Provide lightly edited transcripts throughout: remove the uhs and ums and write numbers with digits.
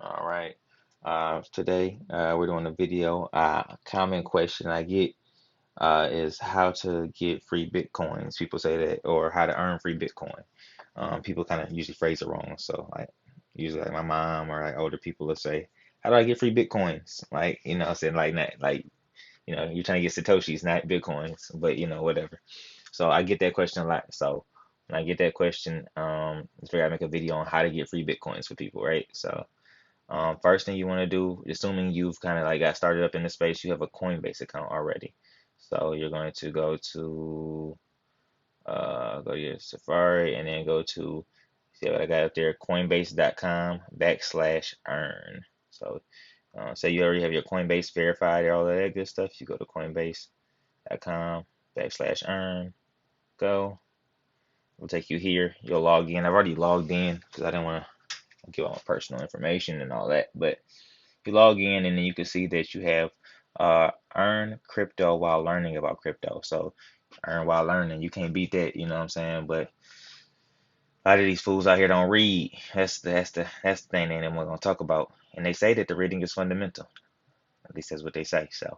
All right. Today we're doing a video. Common question I get is how to get free Bitcoins. People say that, or how to earn free Bitcoin. People kind of usually phrase it wrong. So like usually like my mom or like older people will say, "How do I get free Bitcoins?" Like saying like that, like you're trying to get Satoshis, not Bitcoins, but whatever. So I get that question a lot. So when I get that question, it's figure I make a video on how to get free Bitcoins for people, right? So. First thing you want to do, assuming you've kind of like got started up in the space, you have a Coinbase account already. So you're going to go to your Safari and then go to see what I got up there, Coinbase.com/earn. So say you already have your Coinbase verified, all of that good stuff. You go to Coinbase.com/earn. Go. It'll take you here. You'll log in. I've already logged in because I didn't want to give all my personal information and all that, but you log in and then you can see that you have earn crypto while learning about crypto. So earn while learning. You can't beat that, you know what I'm saying? But a lot of these fools out here don't read. That's the thing that we're gonna talk about. And they say that the reading is fundamental. At least that's what they say. So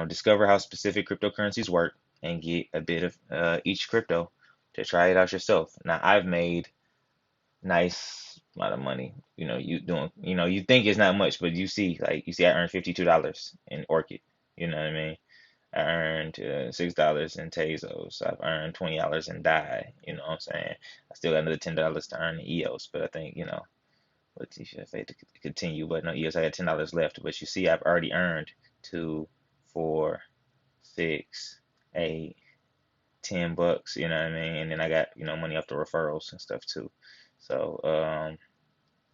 discover how specific cryptocurrencies work and get a bit of each crypto to try it out yourself. Now I've made nice amount of money. You doing, you think it's not much, but you see I earned $52 in Orchid. You know what I mean? I earned $6 in Tezos. I've earned $20 in Dai. You know what I'm saying? I still got another $10 to earn in EOS, but I think, let's see if I have to continue. But no, EOS, I had $10 left. But you see, I've already earned 2, 4, 6, 8, $10, you know what I mean? And then I got, money off the referrals and stuff too. So,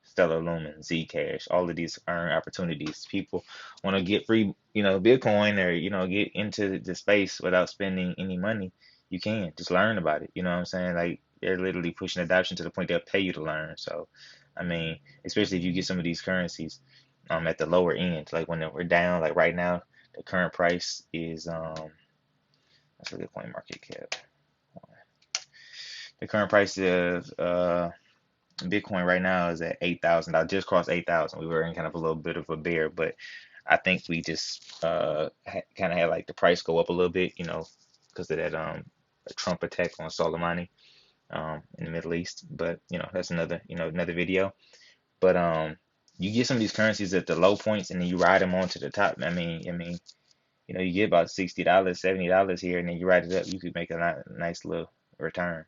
Stellar Lumen, Zcash, all of these earn opportunities. People want to get free, Bitcoin or, get into the space without spending any money. You can just learn about it. You know what I'm saying? Like they're literally pushing adoption to the point they'll pay you to learn. So, I mean, especially if you get some of these currencies at the lower end, like when we're down, like right now, the current price is let's look at coin market cap. The current price of Bitcoin right now is at 8,000. I just crossed 8,000. We were in kind of a little bit of a bear, but I think we just kind of had like the price go up a little bit, because of that Trump attack on Soleimani in the Middle East. But that's another video. But you get some of these currencies at the low points, and then you ride them on to the top. I mean, you get about $60, $70 here, and then you ride it up. You could make a nice little return.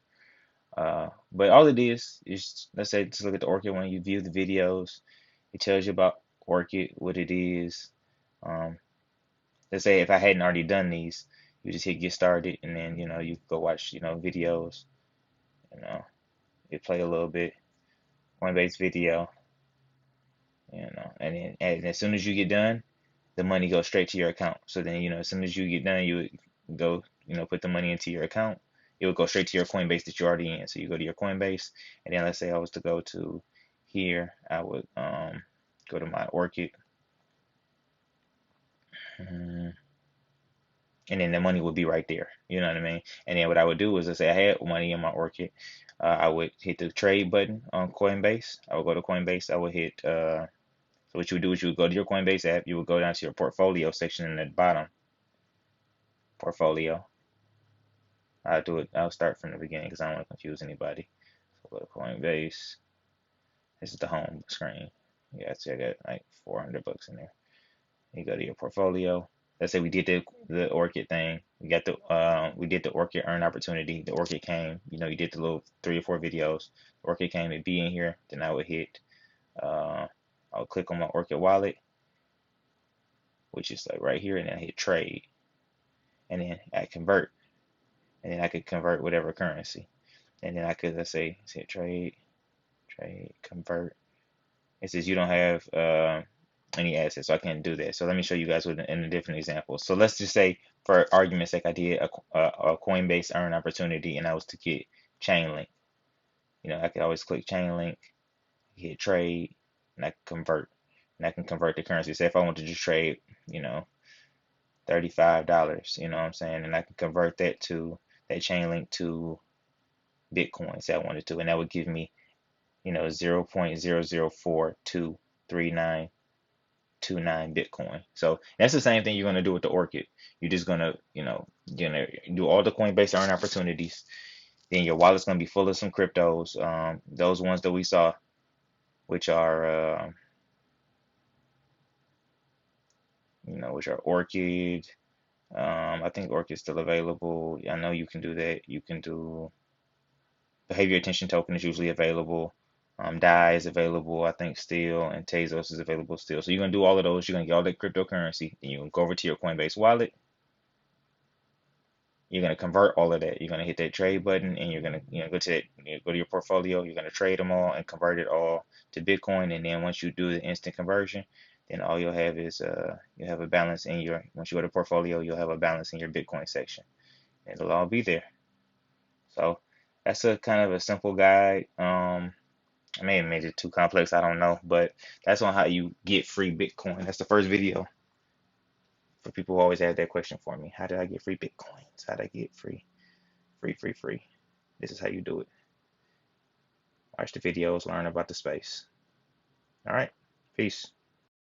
But all it is let's say just look at the Orchid one. You view the videos. It tells you about Orchid, what it is. Um, let's say if I hadn't already done these, you just hit get started, and then you go watch videos. You know, it play a little bit Coinbase video. And as soon as you get done, the money goes straight to your account. So then as soon as you get done, you would go put the money into your account. It would go straight to your Coinbase that you're already in. So you go to your Coinbase, and then let's say I was to go to here, I would go to my Orchid, mm, and then the money would be right there. You know what I mean? And then what I would do is, let's say I had money in my Orchid, I would hit the trade button on Coinbase. I would go to Coinbase. I would hit. So what you would do is you would go to your Coinbase app. You would go down to your portfolio section in the bottom portfolio. I'll do it. I'll start from the beginning because I don't want to confuse anybody. So go to Coinbase. This is the home screen. Yeah, see, I got like $400 in there. You go to your portfolio. Let's say we did the Orchid thing. We did the Orchid earn opportunity. The Orchid came. You did the little 3 or 4 videos. The Orchid came. It'd be in here. Then I would hit. Uh, I would click on my Orchid wallet, which is like right here, and then I hit trade, and then I convert, and then I could convert whatever currency, and then I could let's say trade, convert. It says you don't have any assets, so I can't do that. So let me show you guys in a different example. So let's just say, for argument's sake, I did a Coinbase earn opportunity, and I was to get Chainlink. I could always click Chainlink, hit trade, and I can convert, the currency. Say if I want to just trade, $35, you know what I'm saying, and I can convert that Chainlink to Bitcoin, say I wanted to, and that would give me 0.0042392 Bitcoin. So that's the same thing you're gonna do with the Orchid. You're just gonna, do all the Coinbase earn opportunities. Then your wallet's gonna be full of some cryptos. Those ones that we saw, which are, which are Orchid. I think Orchid's still available. I know you can do that. You can do Behavior Attention Token is usually available. DAI is available, I think, still, and Tezos is available still. So you're gonna do all of those. You're gonna get all that cryptocurrency, and you can go over to your Coinbase wallet. You're gonna convert all of that. You're gonna hit that trade button, and you're gonna, go to that, go to your portfolio. You're gonna trade them all and convert it all to Bitcoin. And then once you do the instant conversion, then all you'll have is you have a balance in your. Once you go to portfolio, you'll have a balance in your Bitcoin section. It'll all be there. So that's a kind of a simple guide. I may have made it too complex, I don't know, but that's on how you get free Bitcoin. That's the first video for people who always have that question for me. How did I get free Bitcoins? How did I get free, free, free, free? This is how you do it. Watch the videos, learn about the space. All right, peace.